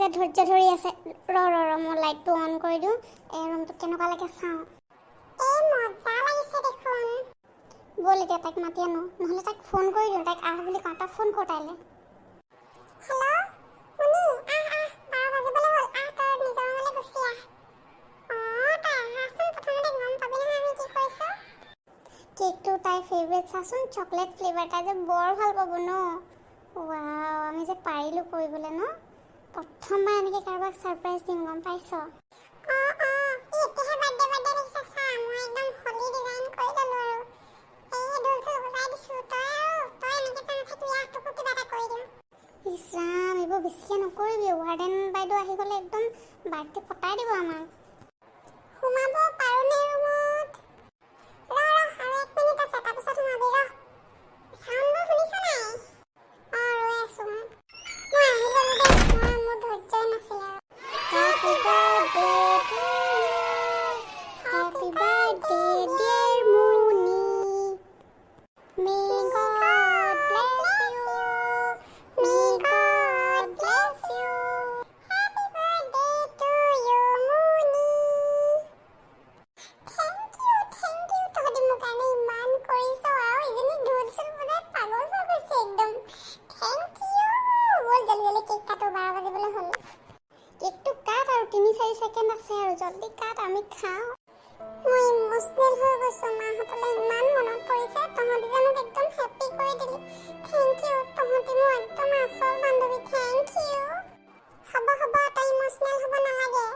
যে ধৈৰ্য ধৰি আছে। ৰ মই লাইটটো অন কৰি দিওঁ। এই ৰুমটো কেনেকুৱা লাগে চাওঁ। মজা লাগিছে দেখোন। ব'ল এতিয়া তাইক মাতি আনো, নহ'লে তাইক ফোন কৰি দিওঁ। তাইক আহ বুলি কওঁ, তই ফোন কৰ তাইলৈ। হেল্ল' শুনি আহ 12 বাজিবলৈ হ'ল। তই নিজৰ ৰুমলৈ গুচি আহ। তই আহাচোন, প্ৰথমতে গম পাবি নহয় আমি কি কৰিছোঁ। কেকটো তাইৰ ফেভৰেট, চাচোন চকলেট ফ্লেভাৰ। তাই যে বৰ ভাল পাব ন। ৱাও, আমি যে পাৰিলোঁ কৰিবলৈ ন। প্ৰথমবাৰ এনেকৈ কাৰোবাক ছাৰপ্ৰাইজ দিম, গম পাইছ। ইছৰাম, এইবোৰ বেছিকৈ নকৰিবি। ৱাৰ্ডেন বাইদেউ আহি গ'লে একদম বাৰ্থডে পতাই দিব আমাক। সোমাব পাৰোঁনে ৰুমত? আৰু 1 মিনিট আছে, তাৰপিছত সোমাবি। চাউণ্ডবোৰ শুনিছ নাই? ৰৈ আছোঁ মই আহি গ'লোঁ দে। মোৰ ধৈৰ্যই নাছিলে আৰু। Happy birthday to you. Happy birthday dear Mooni. May God bless you. May God bless you. Happy birthday to you Mooni. Thank you. তহঁতি মোৰ কাৰণে ইমান কৰিছ আৰু ইজনী ঢোল চোল বজাই পাগল হৈ গৈছে একদম। Thank you. ব'ল জলদি কেক কাটো, 12 বাজিবলৈ হ'ল। কেকটো কাট আৰু 3-4 ছেকেণ্ড আছে আৰু জলদি কাট, আমি খাওঁ। মই ইমোচনেল হৈ গৈছোঁ। মাহঁতলৈ ইমান মনত পৰিছে। তহঁতি যে মোক একদম হেপ্পী কৰি দিলি। Thank you. তহঁতি মোৰ একদম আচল বান্ধৱী। Thank you. হ'ব তই ইমোচনেল হ'ব নালাগে।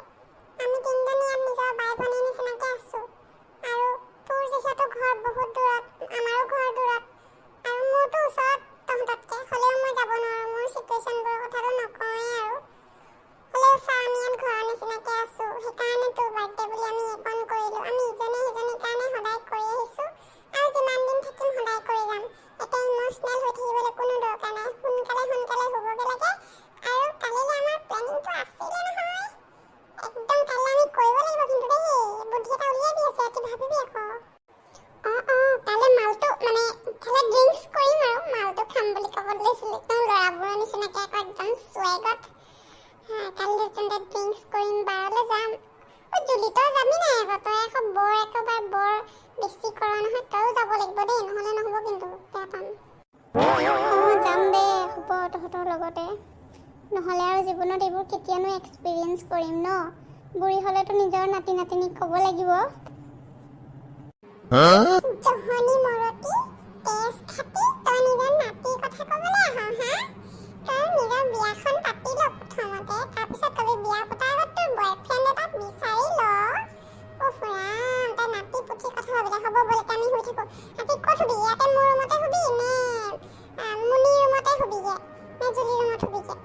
আমি তিনিজনী ইয়াত নিজৰ বাই ভনীৰ নিচিনাকৈ আছোঁ। আৰু তোৰ যিহেতু ঘৰ বহুত দূৰত, আমাৰো ঘৰ দূৰত, আৰু মোৰতো ওচৰত তহঁততকৈ। হ'লেও মই যাব নোৱাৰোঁ, মোৰ চিটুৱেশ্যনবোৰৰ কথাটো নকওঁৱেই আৰু। হ'লেও চা, আমি ইয়াত ঘৰৰ নিচিনাকৈ আছোঁ। সেইকাৰণে তোৰ বাৰ্থডে বুলি আমি এইকণ কৰিলোঁ। আমি ইজনে সিজনীৰ কাৰণে সদায় কৰি আহিছোঁ, আৰু যিমান দিন থাকিম সদায় কৰি যাম। এতিয়া ইমোচনেল হৈ থাকিবলৈ কোনো দৰকাৰ নাই। সোনকালে হ'বগৈ লাগে। আৰু কালিলৈ আমাৰ প্লেনিংটো আছিলে নহয়। একদম কাইলৈ আমি কৰিব লাগিব কিন্তু দেই। বুদ্ধি এটা উলিয়াই দি আছে, তই ভাবিবি আকৌ। কাইলৈ মালটো কাইলৈ ড্ৰিংকছ কৰিম আৰু মালটো খাম বুলি ক'ব লৈছিলোঁ। একদম ল'ৰাবোৰৰ নিচিনাকৈ আকৌ একদম স্ৱেগত। কাইলৈ তেন্তে ড্ৰিংকছ কৰিম, বাৰলৈ যাম। জুলি, তই যাবি নাই আকৌ? তই আকৌ একেবাৰে বৰ বেছি কৰ নহয়। তইও যাব লাগিব দেই, নহ'লে নহ'ব কিন্তু, বেয়া পাম। যাম দে, হ'ব তহঁতৰ লগতে। নহ'লে আৰু জীৱনত এইবোৰ কেতিয়ানো এক্সপিৰিয়েঞ্চ কৰিম ন। বুঢ়ী হ'লেতো নিজৰ নাতি নাতিনীক ক'ব লাগিব। জহনী মৰতি, তেজ খাতি, তই নিজৰ নাতিৰ কথা ক'বলৈ আহ, হা? তই নিজৰ বিয়াখন পাতি ল প্ৰথমতে, তাৰপিছত কবি বিয়া পতাৰ আগত তোৰ বয়ফ্ৰেণ্ড এটা বিচাৰি ল। তই নাতি পুতি কথা ভাবিলে হ'ব। ব'ল আমি শুই থাকোঁ। আজি ক'ত শুবি? ইয়াতে মোৰ ৰুমতে শুবি নে মুনিৰ ৰুমতে শুবিগে, নে জুলিৰ ৰুমত শুবিগে?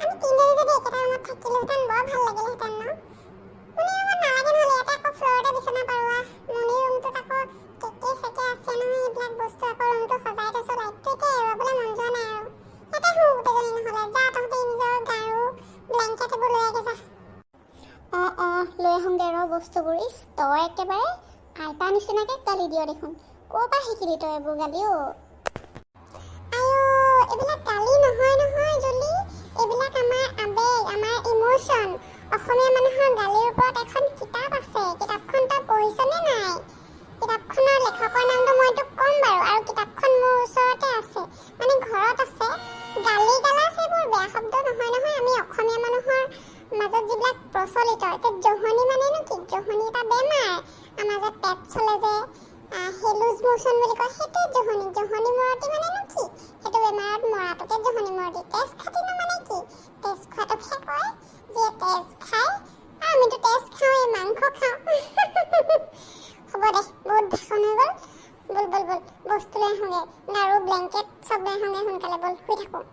আমি তিনিজনী যদি একেটা ৰুমত থাকিলোহেঁতেন বৰ ভাল লাগিলেহেঁতেন ন। মুনিৰ ৰুমত নালাগে, নহ'লে ইয়াতে আকৌ ফ্ল'ৰতে বিচনা পাৰোঁ। মুনিৰ ৰুমটোত আকৌ কেকে চেকে আছে নহয়, এইবিলাক বস্তু আকৌ ৰুমটো সজাই থৈছোঁ। লাইটটো এতিয়া এৰুৱাবলৈ মন যোৱা নাই আৰু। ইয়াতে শুওঁ গোটেইজনী নহ'লে। যা তহঁতে নিজৰ গাৰু ব্লেংকেট এইবোৰ লৈ আগে যা। লৈ আহোঁগৈ ৰ বস্তুবোৰ। তই একেবাৰে আইতা নিচিনাকৈ গালি দিয় দেখোন। ক'ৰ পৰা শিকিলি তই এইবোৰ গালি? এইবিলাক গালি নহয় জুলি। এইবিলাক আমাৰ আবেগ, আমাৰ ইমোশ্যন। অসমীয়া মানুহৰ গালিৰ ওপৰত এখন কিতাপ আছে। কিতাপখন তই পঢ়িছনে নাই? কিতাপখনৰ লেখকৰ নামটো মই তোক ক'ম বাৰু। আৰু কিতাপখন মোৰ ওচৰতে আছে, মানে ঘৰত আছে। গালি গালাজ এইবোৰ বেয়া শব্দ নহয়। আমি অসমীয়া মানুহৰ মাজত যিবিলাক প্ৰচলিত। এতিয়া জহনী মানেনো কি? জহনী এটা বেমাৰ। আমাৰ যে পেট চলে যে, লুজ মোচন বুলি কয়, সেইটোৱে জহনী মৰতি মানেনো কি? সেইটো বেমাৰত মৰাটোকে জহনী মৰতি। তেজ খাতিনো মানে কি? তেজ খোৱাটোকহে কয়। যিয়ে তেজ খায়, আমিতো তেজ খাওঁৱেই, মাংস খাওঁ। হ'ব দে, বহুত ভাষণ হৈ গ'ল। ব'ল বস্তু লৈ আহোঁগৈ। গাৰু ব্লেংকেট চব লৈ আহোঁগৈ সোনকালে। ব'ল শুই থাকোঁ।